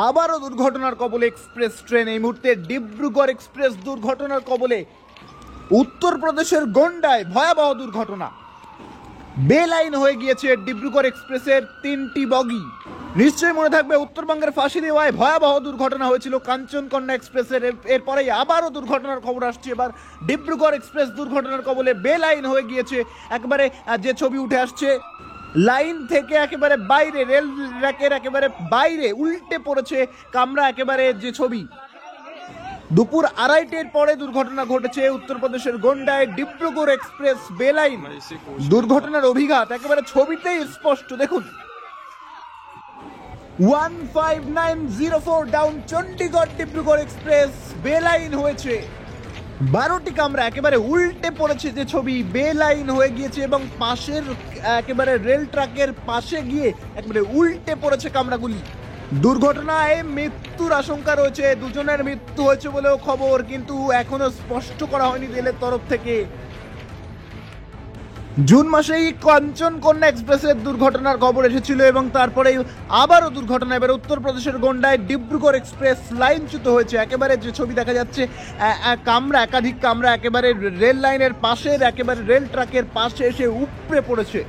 আবারও দুর্ঘটনার কবলে এক্সপ্রেস ট্রেন। এই মুহূর্তে ডিব্রুগড় এক্সপ্রেস দুর্ঘটনার কবলে। উত্তরপ্রদেশের গোন্ডায় ভয়াবহ দুর্ঘটনা। বেলাইন হয়ে গিয়েছে ডিব্রুগড় এক্সপ্রেসের 3টি বগি। নিশ্চয়ই মনে থাকবে উত্তরবঙ্গের ফাঁসি দেওয়ায় ভয়াবহ দুর্ঘটনা হয়েছিল কাঞ্চনকন্যা এক্সপ্রেসের। এরপরেই আবারও দুর্ঘটনার খবর আসছে। এবার ডিব্রুগড় এক্সপ্রেস দুর্ঘটনার কবলে বেলাইন হয়ে গিয়েছে। একেবারে যে ছবি উঠে আসছে, লাইন থেকে একেবারে বাইরে, রেল র্যাকের একেবারে বাইরে উল্টে পড়েছে কামরা। একেবারে যে ছবি, দুপুর 2:30টার পরে দুর্ঘটনা ঘটেছে উত্তরপ্রদেশের গোন্ডায় ডিব্রুগড় এক্সপ্রেস বেলাইন। দুর্ঘটনার অভিঘাত একেবারে ছবিতেই স্পষ্ট। দেখুন, 15904 ডাউন চণ্ডীগড় ডিব্রুগড় এক্সপ্রেস বেলাইন হয়েছে। 12টি কামরা একেবারে উল্টে পড়েছে যে ছবি, বেলাইন হয়ে গিয়েছে এবং পাশের একেবারে রেল ট্র্যাকের পাশে গিয়ে একেবারে উল্টে পড়েছে কামরাগুলি। দুর্ঘটনায় মৃত্যুর আশঙ্কা রয়েছে। দুজনের মৃত্যু হয়েছে বলেও খবর, কিন্তু এখনো স্পষ্ট করা হয়নি রেলের তরফ থেকে। জুন মাসেই কাঞ্চনকন্যা এক্সপ্রেসের দুর্ঘটনার খবর এসেছিল এবং তারপরে আবারও দুর্ঘটনা। এবার উত্তরপ্রদেশের গোন্ডায় ডিব্রুগড় এক্সপ্রেস লাইনচ্যুত হয়েছে। একেবারে যে ছবি দেখা যাচ্ছে, কামরা, একাধিক কামরা একেবারে রেল লাইনের পাশের একেবারে রেল ট্র্যাকের পাশে এসে উপড়ে পড়েছে।